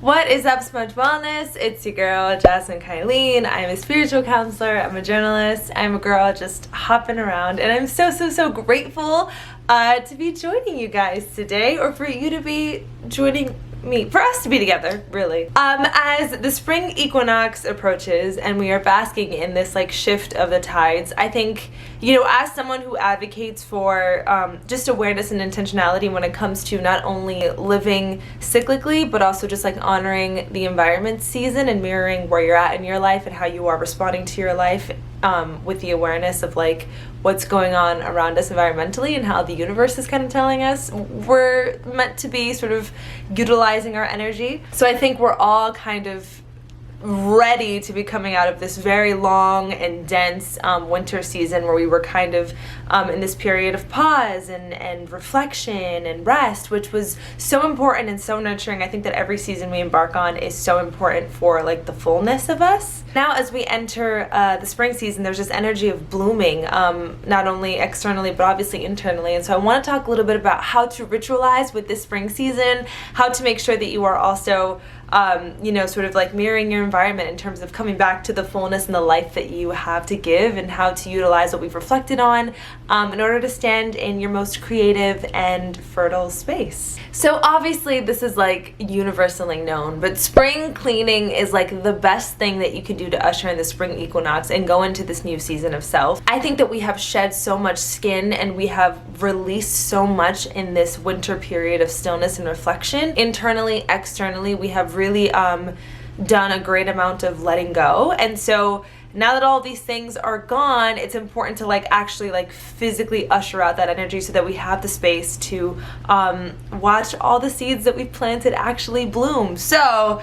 What is up, Smudge Wellness? It's your girl, Jasmine Kylene. I'm a spiritual counselor, I'm a journalist, I'm a girl just hopping around, and I'm so grateful to be joining you guys today, or for you to be joining me, for us to be together, really. As the spring equinox approaches and we are basking in this like shift of the tides, I think, you know, as someone who advocates for just awareness and intentionality when it comes to not only living cyclically, but also just like honoring the environment season and mirroring where you're at in your life and how you are responding to your life, with the awareness of like what's going on around us environmentally and how the universe is kind of telling us we're meant to be sort of utilizing our energy. So I think we're all kind of ready to be coming out of this very long and dense winter season where we were kind of in this period of pause and reflection and rest, which was so important and so nurturing. I think that every season we embark on is so important for like the fullness of us. Now as we enter the spring season, there's this energy of blooming, not only externally but obviously internally. And so I want to talk a little bit about how to ritualize with this spring season, how to make sure that you are also you know, sort of like mirroring your environment in terms of coming back to the fullness and the life that you have to give, and how to utilize what we've reflected on in order to stand in your most creative and fertile space. So obviously this is like universally known, but spring cleaning is like the best thing that you can do to usher in the spring equinox and go into this new season of self. I think that we have shed so much skin and we have released so much in this winter period of stillness and reflection. Internally, externally, we have really done a great amount of letting go. And so now that all these things are gone, it's important to like actually like physically usher out that energy so that we have the space to watch all the seeds that we've planted actually bloom. So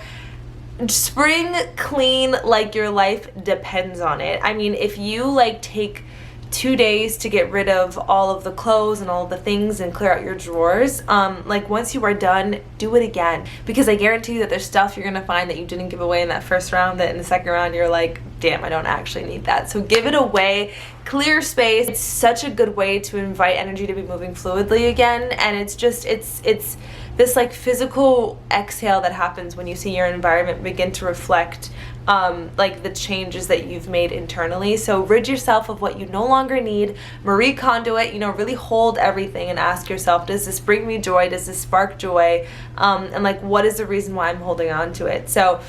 spring clean like your life depends on it. I mean, if you like take 2 days to get rid of all of the clothes and all of the things and clear out your drawers, like once you are done, do it again, because I guarantee you that there's stuff you're gonna find that you didn't give away in that first round that in the second round you're like, damn, I don't actually need that. So give it away, clear space. It's such a good way to invite energy to be moving fluidly again, and it's just it's this like physical exhale that happens when you see your environment begin to reflect like the changes that you've made internally. So rid yourself of what you no longer need. Marie Kondo it, you know, really hold everything and ask yourself, does this bring me joy? Does this spark joy? And like, what is the reason why I'm holding on to it? So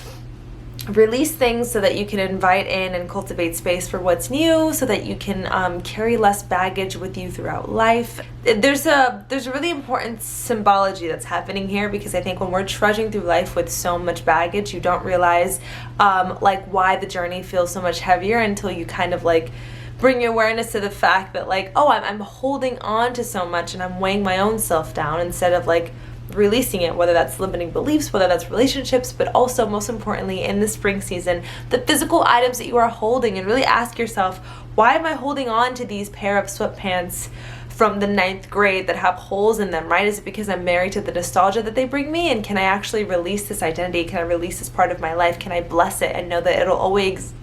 release things so that you can invite in and cultivate space for what's new, so that you can carry less baggage with you throughout life. There's a really important symbology that's happening here, because I think when we're trudging through life with so much baggage, you don't realize like why the journey feels so much heavier until you kind of like bring your awareness to the fact that like, oh, I'm holding on to so much and I'm weighing my own self down, instead of like releasing it, whether that's limiting beliefs, whether that's relationships, but also most importantly in the spring season, the physical items that you are holding. And really ask yourself, why am I holding on to these pair of sweatpants from the 9th grade that have holes in them, right? Is it because I'm married to the nostalgia that they bring me? And can I actually release this identity? Can I release this part of my life? Can I bless it and know that it'll always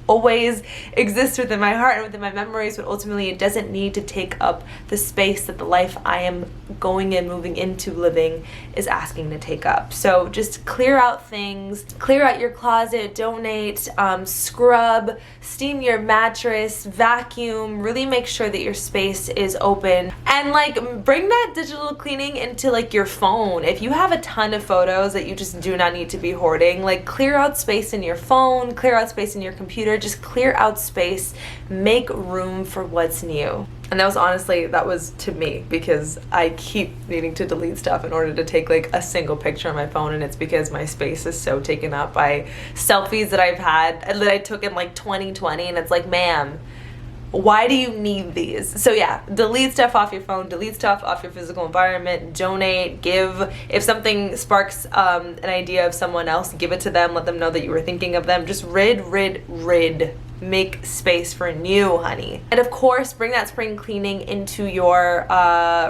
exist within my heart and within my memories, but ultimately it doesn't need to take up the space that the life I am going and moving into living is asking to take up. So just clear out things, clear out your closet, donate, scrub, steam your mattress, vacuum, really make sure that your space is open. And like bring that digital cleaning into like your phone. If you have a ton of photos that you just do not need to be hoarding, like clear out space in your phone, clear out space in your computer, just clear out space, make room for what's new. And that was to me, because I keep needing to delete stuff in order to take like a single picture on my phone, and it's because my space is so taken up by selfies that I've had that I took in like 2020, and it's like, ma'am, why do you need these? So yeah, delete stuff off your phone, delete stuff off your physical environment, donate, give. If something sparks an idea of someone else, give it to them, let them know that you were thinking of them. Just rid make space for new, honey. And of course, bring that spring cleaning into your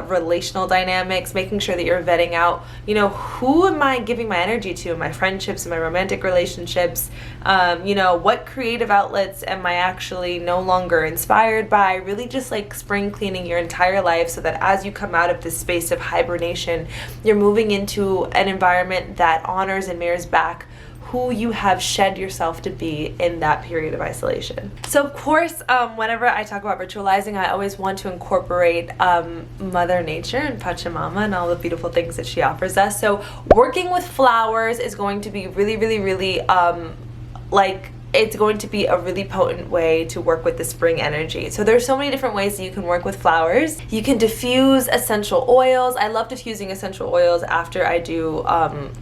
relational dynamics, making sure that you're vetting out, you know, who am I giving my energy to in my friendships, in my romantic relationships, you know, what creative outlets am I actually no longer inspired by? Really just like spring cleaning your entire life so that as you come out of this space of hibernation, you're moving into an environment that honors and mirrors back who you have shed yourself to be in that period of isolation. So of course, whenever I talk about ritualizing, I always want to incorporate Mother Nature and Pachamama and all the beautiful things that she offers us. So working with flowers is going to be really, really, really like, it's going to be a really potent way to work with the spring energy. So there's so many different ways that you can work with flowers. You can diffuse essential oils. I love diffusing essential oils after I do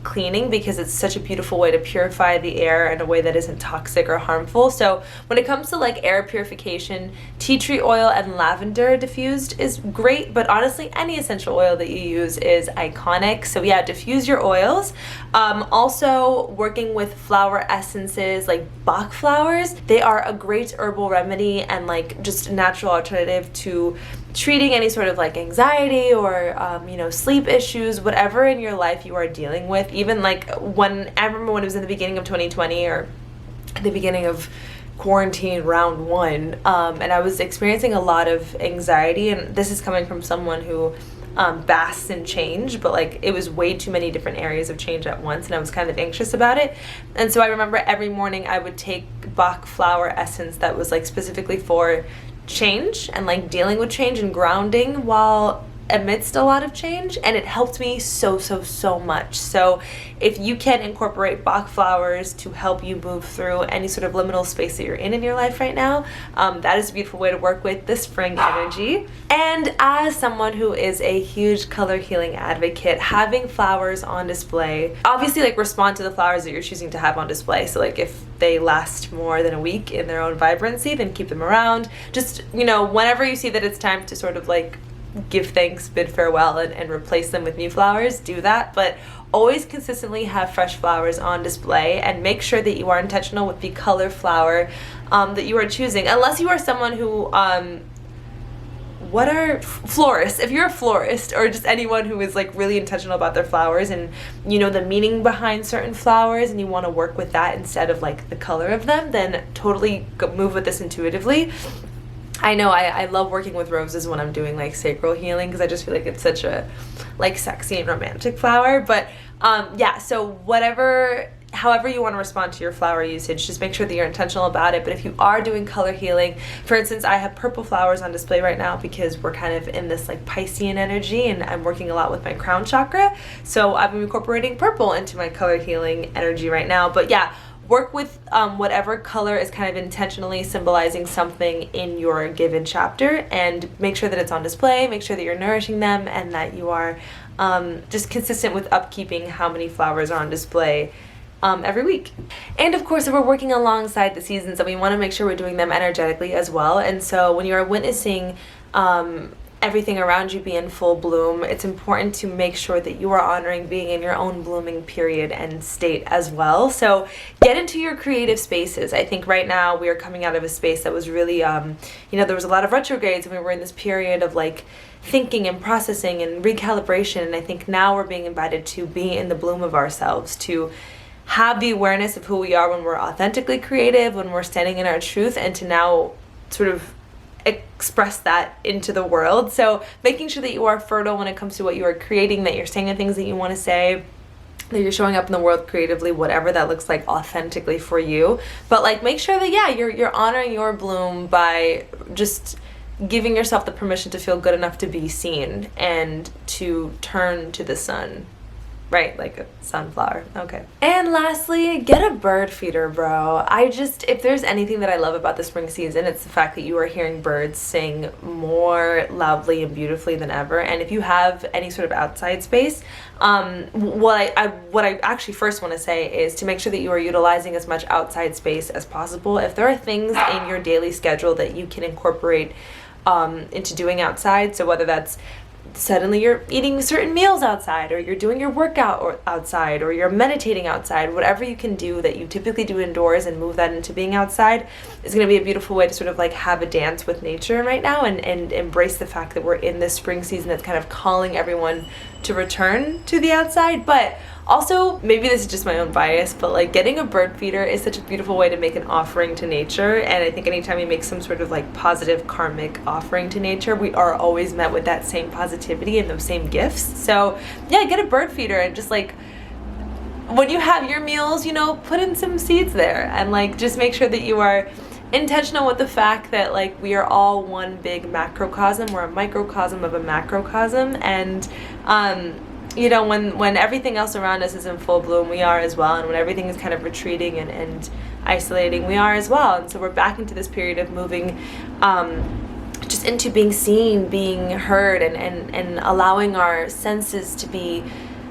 cleaning because it's such a beautiful way to purify the air in a way that isn't toxic or harmful. So when it comes to like air purification, tea tree oil and lavender diffused is great, but honestly any essential oil that you use is iconic. So yeah, diffuse your oils. Also working with flower essences like Bach flowers. They are a great herbal remedy and like just a natural alternative to treating any sort of like anxiety or you know, sleep issues, whatever in your life you are dealing with. Even like when I remember when it was in the beginning of 2020 or the beginning of quarantine round one, and I was experiencing a lot of anxiety, and this is coming from someone who basks in change, but like it was way too many different areas of change at once and I was kind of anxious about it. And so I remember every morning I would take Bach flower essence that was like specifically for change and like dealing with change and grounding while amidst a lot of change, and it helped me so much. So if you can incorporate Bach flowers to help you move through any sort of liminal space that you're in your life right now, that is a beautiful way to work with the spring energy. And as someone who is a huge color healing advocate, having flowers on display, obviously like respond to the flowers that you're choosing to have on display. So like if they last more than a week in their own vibrancy, then keep them around. Just, you know, whenever you see that it's time to sort of like give thanks, bid farewell, and replace them with new flowers, do that. But always consistently have fresh flowers on display and make sure that you are intentional with the color flower that you are choosing. Unless you are someone who, what are florists? If you're a florist or just anyone who is like really intentional about their flowers and you know the meaning behind certain flowers and you want to work with that instead of like the color of them, then totally move with this intuitively. I know I love working with roses when I'm doing like sacral healing because I just feel like it's such a like sexy and romantic flower. But yeah, so however you want to respond to your flower usage, just make sure that you're intentional about it. But if you are doing color healing, for instance, I have purple flowers on display right now because we're kind of in this like Piscean energy and I'm working a lot with my crown chakra. So I'm incorporating purple into my color healing energy right now. But yeah, work with whatever color is kind of intentionally symbolizing something in your given chapter and make sure that it's on display, make sure that you're nourishing them and that you are just consistent with upkeeping how many flowers are on display every week. And of course, if we're working alongside the seasons, then we want to make sure we're doing them energetically as well. And so when you're witnessing everything around you be in full bloom, it's important to make sure that you are honoring being in your own blooming period and state as well. So get into your creative spaces. I think right now we are coming out of a space that was really, you know, there was a lot of retrogrades and we were in this period of like thinking and processing and recalibration. And I think now we're being invited to be in the bloom of ourselves, to have the awareness of who we are when we're authentically creative, when we're standing in our truth, and to now sort of express that into the world. So making sure that you are fertile when it comes to what you are creating, that you're saying the things that you want to say, that you're showing up in the world creatively, whatever that looks like authentically for you. But like make sure that yeah, you're honoring your bloom by just giving yourself the permission to feel good enough to be seen and to turn to the sun. Right, like a sunflower. Okay. And lastly, get a bird feeder, bro. If there's anything that I love about the spring season, it's the fact that you are hearing birds sing more loudly and beautifully than ever. And if you have any sort of outside space, what I actually first want to say is to make sure that you are utilizing as much outside space as possible. If there are things in your daily schedule that you can incorporate into doing outside, so whether that's suddenly you're eating certain meals outside, or you're doing your workout or outside, or you're meditating outside. Whatever you can do that you typically do indoors and move that into being outside is going to be a beautiful way to sort of like have a dance with nature right now, and embrace the fact that we're in this spring season that's kind of calling everyone to return to the outside. But also, maybe this is just my own bias, but like getting a bird feeder is such a beautiful way to make an offering to nature. And I think anytime we make some sort of like positive karmic offering to nature, we are always met with that same positivity and those same gifts. So yeah, get a bird feeder, and just like when you have your meals, you know, put in some seeds there, and like just make sure that you are intentional with the fact that like we are all one big macrocosm. We're a microcosm of a macrocosm, and you know, when everything else around us is in full bloom, we are as well. And when everything is kind of retreating and isolating, we are as well. And so we're back into this period of moving just into being seen, being heard, and allowing our senses to be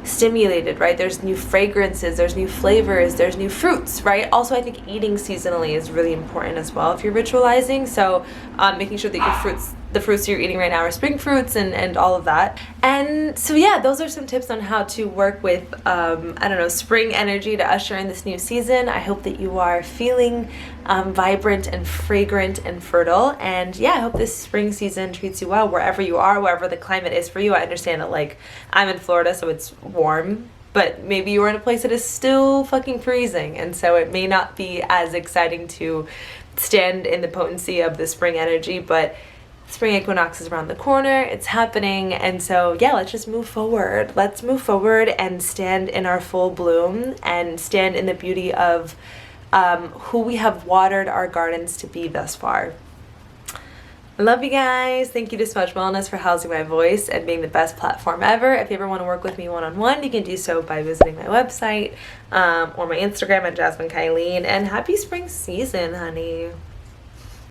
stimulated, right? There's new fragrances, there's new flavors, there's new fruits, right? Also, I think eating seasonally is really important as well if you're ritualizing. So making sure that the fruits you're eating right now are spring fruits, and all of that. And so yeah, those are some tips on how to work with I don't know, spring energy to usher in this new season. I hope that you are feeling vibrant and fragrant and fertile. And yeah, I hope this spring season treats you well wherever you are, wherever the climate is for you. I understand that like I'm in Florida, so it's warm, but maybe you're in a place that is still fucking freezing, and so it may not be as exciting to stand in the potency of the spring energy. But spring equinox is around the corner, it's happening, and so yeah, let's just move forward. Let's move forward and stand in our full bloom, and stand in the beauty of who we have watered our gardens to be thus far. I love you guys. Thank you to Smudge Wellness for housing my voice and being the best platform ever. If you ever want to work with me one-on-one, you can do so by visiting my website or my Instagram at Jasmine Kylene. And happy spring season, honey.